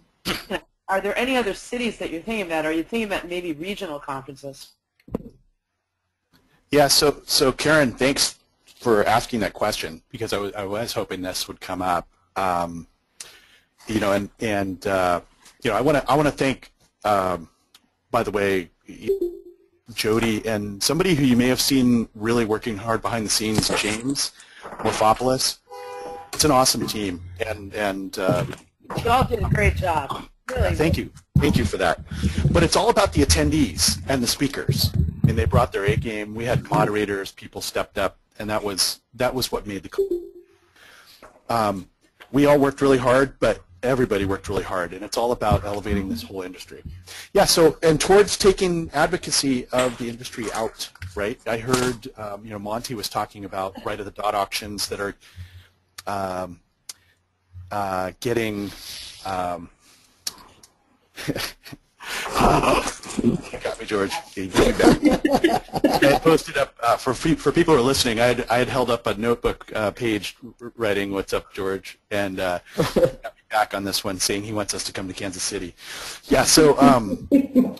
are there any other cities that you're thinking about? Are you thinking about maybe regional conferences? Yeah, so Karen, thanks for asking that question, because I was hoping this would come up. I want to thank, by the way, Jody and somebody who you may have seen really working hard behind the scenes, James Morphopoulos. It's an awesome team, and You all did a great job. Really. Thank you for that. But it's all about the attendees and the speakers. I mean, they brought their A game. We had moderators. People stepped up, and that was what made the. We all worked really hard, but everybody worked really hard, and it's all about elevating this whole industry. Yeah. So, and towards taking advocacy of the industry out, right? I heard, Monty was talking about right of the dot auctions that are getting. You got me, George. You got me back. I had posted up for people who are listening. I had held up a notebook page writing "What's up, George," and got me back on this one, saying he wants us to come to Kansas City. Yeah. So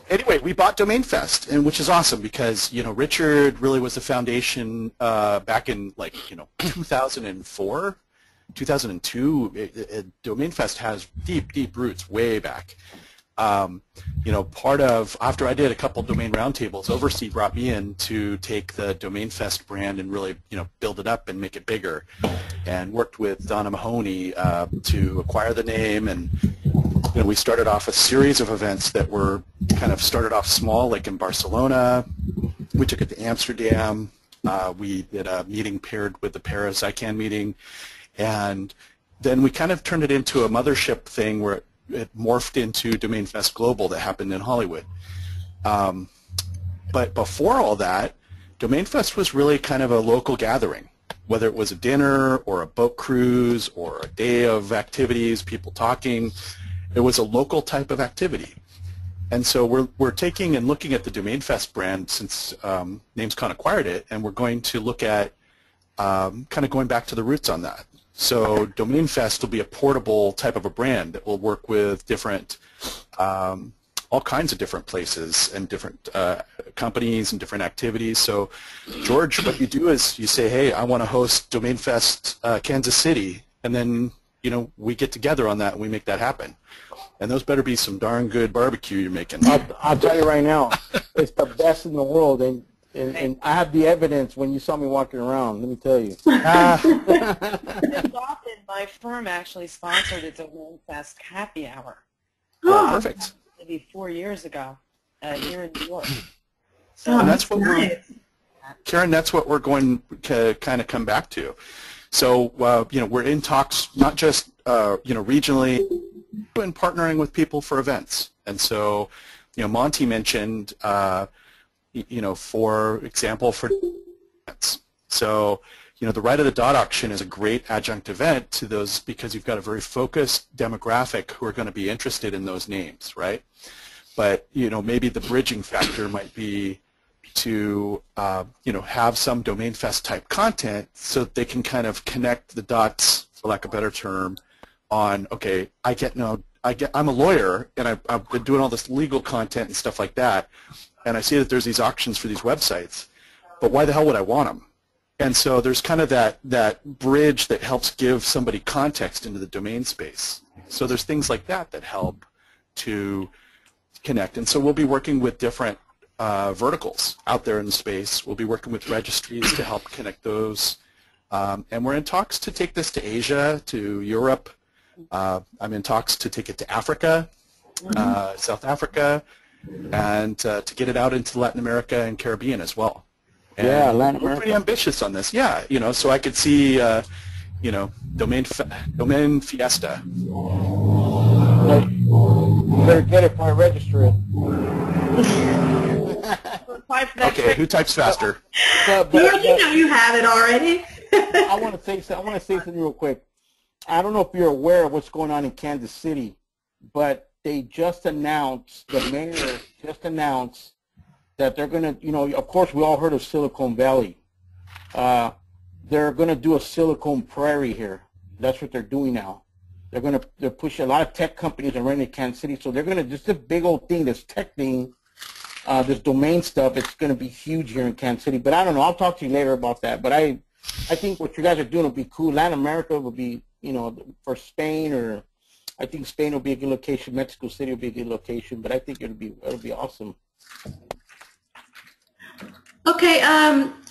anyway, we bought Domain Fest, and which is awesome because Richard really was the foundation back in 2004. 2002, Domain Fest has deep roots way back. Part of, after I did a couple domain roundtables, Oversea brought me in to take the Domain Fest brand and really, build it up and make it bigger, and worked with Donna Mahoney to acquire the name. And we started off a series of events that were kind of started off small, like in Barcelona. We took it to Amsterdam. We did a meeting paired with the Paris ICANN meeting. And then we kind of turned it into a mothership thing where it morphed into Domain Fest Global that happened in Hollywood. But before all that, Domain Fest was really kind of a local gathering, whether it was a dinner or a boat cruise or a day of activities, people talking. It was a local type of activity. And so we're taking and looking at the Domain Fest brand since NamesCon acquired it, and we're going to look at kind of going back to the roots on that. So Domain Fest will be a portable type of a brand that will work with different, all kinds of different places and different companies and different activities. So George, what you do is you say, hey, I want to host Domain Fest Kansas City, and then we get together on that and we make that happen. And those better be some darn good barbecue you're making. I'll tell you right now, it's the best in the world, and I have the evidence when you saw me walking around, let me tell you. My firm actually sponsored a Domain Fest happy hour. Oh, perfect. Maybe 4 years ago here in New York. So and that's what Karen, that's what we're going to kind of come back to. So, we're in talks, not just, regionally, but in partnering with people for events. And so Monte mentioned, for example, for so, the Right of the Dot auction is a great adjunct event to those because you've got a very focused demographic who are going to be interested in those names, right? But, maybe the bridging factor might be to, have some Domain Fest type content so that they can kind of connect the dots, for lack of a better term, on, okay, I'm a lawyer and I've been doing all this legal content and stuff like that, and I see that there's these auctions for these websites, but why the hell would I want them? And so there's kind of that bridge that helps give somebody context into the domain space. So there's things like that that help to connect. And so we'll be working with different verticals out there in the space. We'll be working with registries to help connect those. And we're in talks to take this to Asia, to Europe. I'm in talks to take it to Africa, South Africa, and to get it out into Latin America and Caribbean as well. And yeah, Latin we're America. pretty ambitious on this. Yeah, so I could see, Domain Fiesta. You better get it before I register it. Okay, who types faster? You have it already. I want to say something real quick. I don't know if you're aware of what's going on in Kansas City, but they just announced, the mayor just announced that they're going to, of course we all heard of Silicon Valley. They're going to do a Silicon Prairie here. That's what they're doing now. They're pushing, a lot of tech companies are running in Kansas City, so they're going to, just this big old thing, this tech thing, this domain stuff, it's going to be huge here in Kansas City. But I don't know, I'll talk to you later about that. But I think what you guys are doing will be cool. Latin America will be, for Spain, or I think Spain will be a good location. Mexico City will be a good location. But I think it'll be awesome. Okay,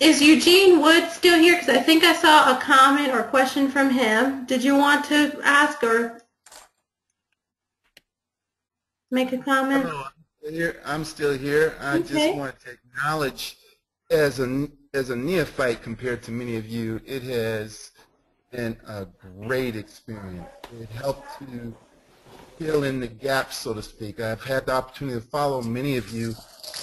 is Eugene Wood still here? Because I think I saw a comment or question from him. Did you want to ask or make a comment? Hello, I'm still here. I just want to acknowledge, as a neophyte compared to many of you, it has been a great experience. It helped to fill in the gaps, so to speak. I've had the opportunity to follow many of you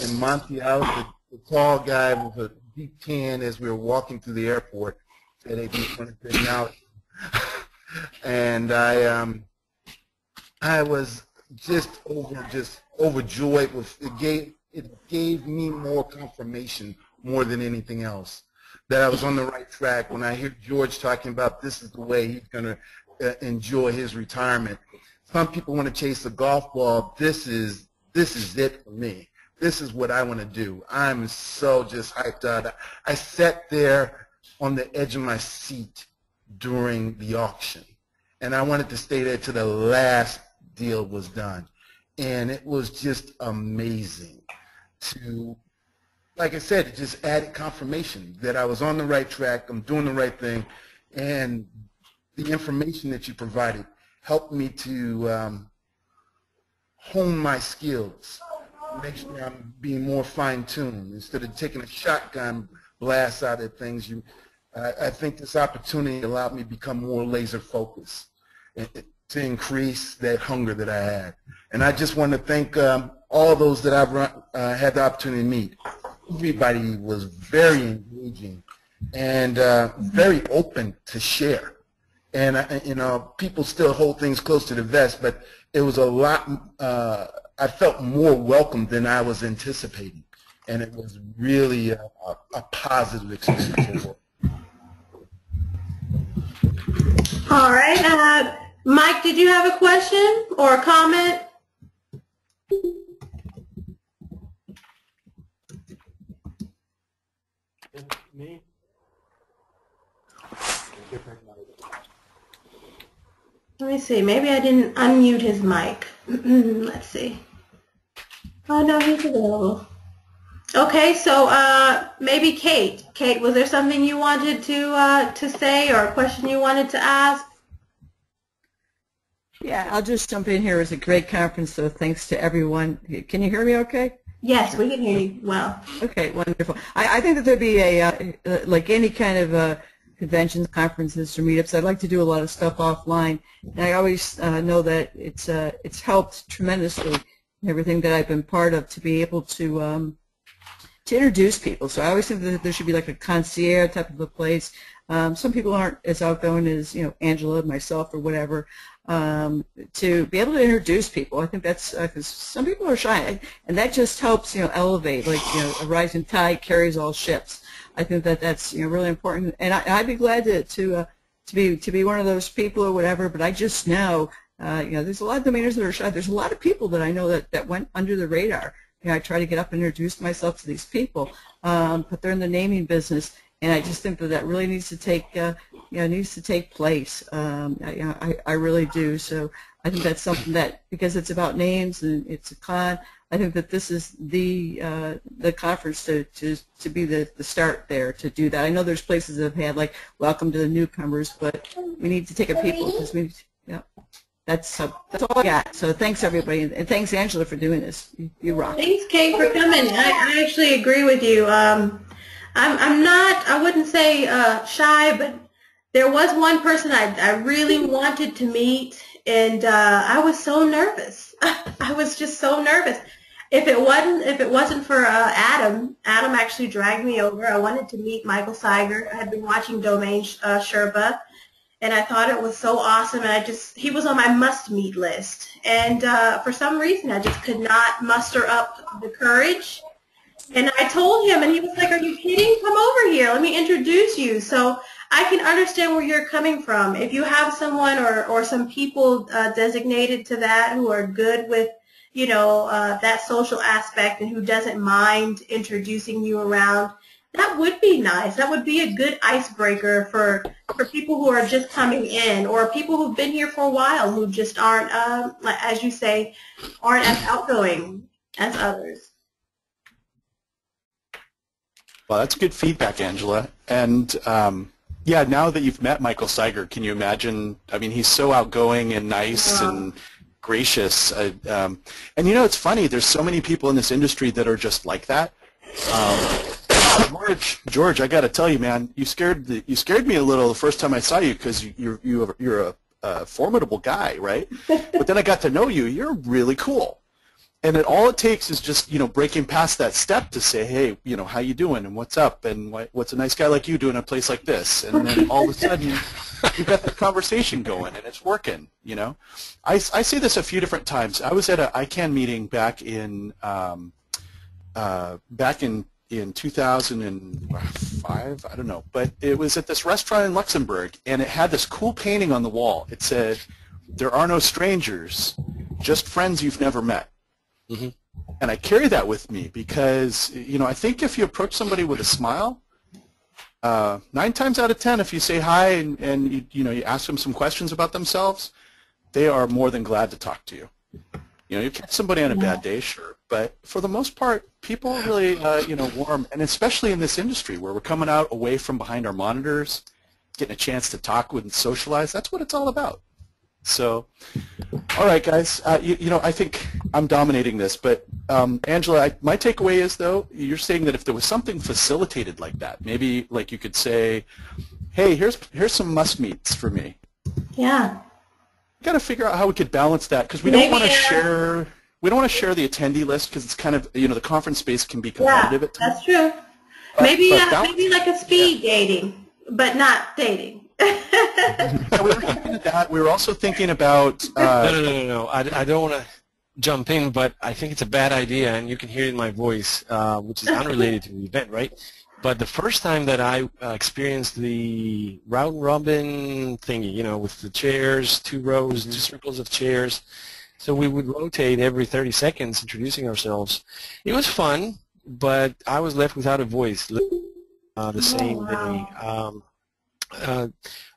in Monte. I was the tall guy with a deep tan as we were walking through the airport that I just wanted to acknowledge. And I was just overjoyed with it gave me more confirmation more than anything else that I was on the right track. When I hear George talking about this is the way he's going to enjoy his retirement. Some people want to chase a golf ball. This is it for me. This is what I want to do. I'm so just hyped out. I sat there on the edge of my seat during the auction, and I wanted to stay there till the last deal was done. And it was just amazing to, like I said, it just added confirmation that I was on the right track, I'm doing the right thing, and the information that you provided helped me to hone my skills, make sure I'm being more fine-tuned. Instead of taking a shotgun blast out at things, I think this opportunity allowed me to become more laser-focused, to increase that hunger that I had. And I just want to thank all those that I've had the opportunity to meet. Everybody was very engaging and very open to share. And people still hold things close to the vest, but it was a lot. I felt more welcome than I was anticipating, and it was really a positive experience. All right. Mike, did you have a question or a comment? Me? Let me see. Maybe I didn't unmute his mic. Let's see. Oh, no, he's available. Okay, so maybe Kate. Kate, was there something you wanted to say or a question you wanted to ask? Yeah, I'll just jump in here. It was a great conference, so thanks to everyone. Can you hear me okay? Yes, we can hear you well. Okay, wonderful. I think that there'd be a, like any kind of conventions, conferences, or meetups, I'd like to do a lot of stuff offline. And I always know that it's helped tremendously everything that I've been part of to be able to introduce people. So I always think that there should be like a concierge type of a place. Some people aren't as outgoing as, Angela, myself, or whatever, to be able to introduce people. I think that's because some people are shy, and that just helps, elevate. Like, a rising tide carries all ships. I think that that's, really important, and I'd be glad to be one of those people or whatever. But I just know, there's a lot of domainers that are shy. There's a lot of people that I know that went under the radar. I try to get up and introduce myself to these people, but they're in the naming business, and I just think that really needs to take, place. I really do. So I think that's something that, because it's about names and it's a con, I think that this is the conference to be the start there to do that. I know there's places that have had like welcome to the newcomers, but we need to take a people because we, That's all I got. So thanks, everybody, and thanks, Angela, for doing this. You rock. Thanks, Kate, for coming. I actually agree with you. I'm not, I wouldn't say shy, but there was one person I really wanted to meet, and I was so nervous. I was just so nervous. If it wasn't for Adam actually dragged me over. I wanted to meet Michael Seiger. I had been watching Domain Sherpa. And I thought it was so awesome, and he was on my must-meet list. And for some reason, I just could not muster up the courage. And I told him, and he was like, "Are you kidding? Come over here. Let me introduce you." So I can understand where you're coming from. If you have someone or some people designated to that who are good with, that social aspect and who doesn't mind introducing you around, that would be nice. That would be a good icebreaker for people who are just coming in, or people who've been here for a while who just aren't, as you say, aren't as outgoing as others. Well, that's good feedback, Angela. And yeah, now that you've met Michael Seiger, can you imagine? I mean, he's so outgoing and nice and gracious. And it's funny. There's so many people in this industry that are just like that. George, I got to tell you, man, you scared me a little the first time I saw you, because you're a formidable guy, right? But then I got to know you. You're really cool, and all it takes is just breaking past that step to say, hey, how you doing and what's up and what's a nice guy like you doing in a place like this, and then all of a sudden you've got the conversation going and it's working. I say this a few different times. I was at an ICANN meeting back in 2005, I don't know, but it was at this restaurant in Luxembourg, and it had this cool painting on the wall. It said, "There are no strangers, just friends you've never met." Mm-hmm. And I carry that with me because, I think if you approach somebody with a smile, 9 times out of 10, if you say hi and you ask them some questions about themselves, they are more than glad to talk to you. You catch somebody on a bad day, sure, but for the most part, people are really, warm, and especially in this industry where we're coming out away from behind our monitors, getting a chance to talk with and socialize. That's what it's all about. So, all right, guys, I think I'm dominating this, but Angela, my takeaway is, though, you're saying that if there was something facilitated like that, maybe like you could say, hey, here's some must-meets for me. Yeah. Got to figure out how we could balance that, because we don't want to share. We don't want to share the attendee list because it's kind of the conference space can be competitive at times. That's true. Maybe like a speed dating, but not dating. Yeah, we were thinking of that. We were also thinking about. No. I don't want to jump in, but I think it's a bad idea, and you can hear it in my voice, which is unrelated to the event, right? But the first time that I experienced the round robin thingy, with the chairs, 2 rows, 2 circles of chairs, so we would rotate every 30 seconds introducing ourselves. It was fun, but I was left without a voice the same day.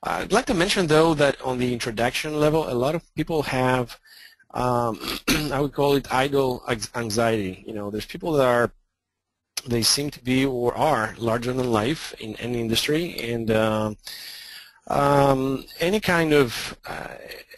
I'd like to mention, though, that on the introduction level, a lot of people have, I would call it idle anxiety. There's people that they seem to be or are larger than life in any industry, and any kind of,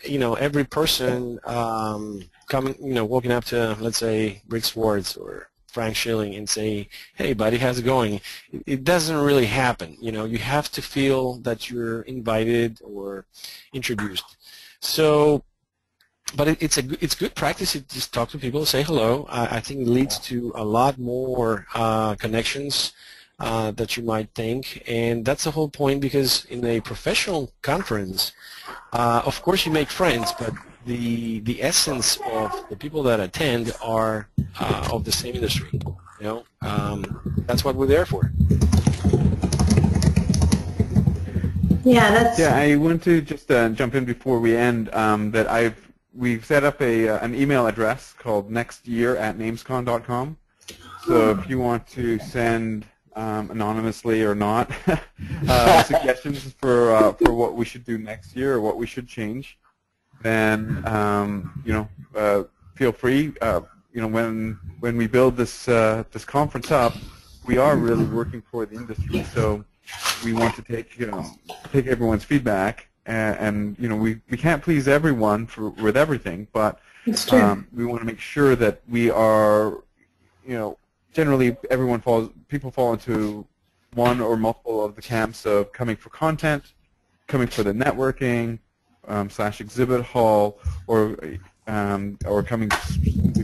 every person walking up to, let's say, Rick Swartz or Frank Schilling and say, hey, buddy, how's it going? It doesn't really happen. You have to feel that you're invited or introduced. So but it's good practice to just talk to people, say hello. I think it leads to a lot more connections that you might think, and that's the whole point, because in a professional conference, of course you make friends, but the essence of the people that attend are of the same industry. That's what we're there for. Yeah, that's. Yeah, I want to just jump in before we end. We've set up an email address called nextyear@namescon.com. So if you want to send anonymously or not suggestions for what we should do next year or what we should change, then feel free. When we build this conference up, we are really working for the industry. So we want to take everyone's feedback, and we can't please everyone with everything, but we want to make sure that we are, generally people fall into one or multiple of the camps of coming for content, coming for the networking / exhibit hall, or coming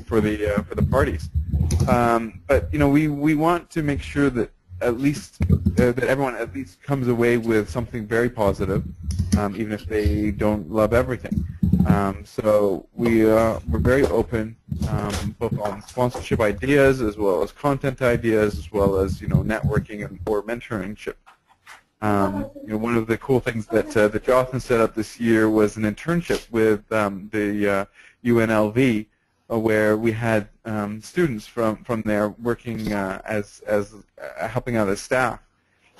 for the parties. But we want to make sure that at least that everyone at least comes away with something very positive, even if they don't love everything. So we're very open, both on sponsorship ideas as well as content ideas, as well as networking or mentorship. One of the cool things that Jothan set up this year was an internship with the UNLV, where we had students from there working as helping out as staff,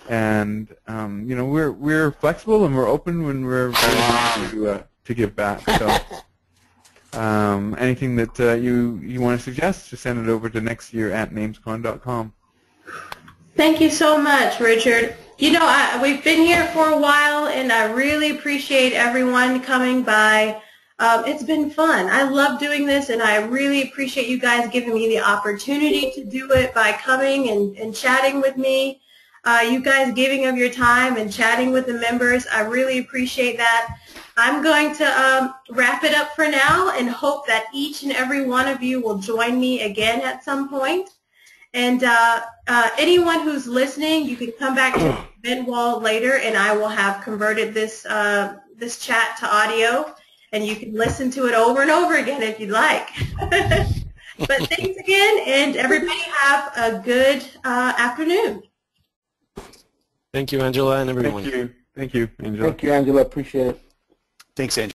and we're flexible and we're open when we're ready to give back. So anything that you want to suggest, just send it over to nextyear@namescon.com. Thank you so much, Richard. We've been here for a while, and I really appreciate everyone coming by. It's been fun. I love doing this, and I really appreciate you guys giving me the opportunity to do it by coming and chatting with me. You guys giving of your time and chatting with the members, I really appreciate that. I'm going to wrap it up for now and hope that each and every one of you will join me again at some point. And anyone who's listening, you can come back to the event wall later, and I will have converted this chat to audio, and you can listen to it over and over again if you'd like. But thanks again, and everybody have a good afternoon. Thank you, Angela, and everyone. Thank you, Angela. Thank you, Angela. Appreciate it. Thanks, Angela.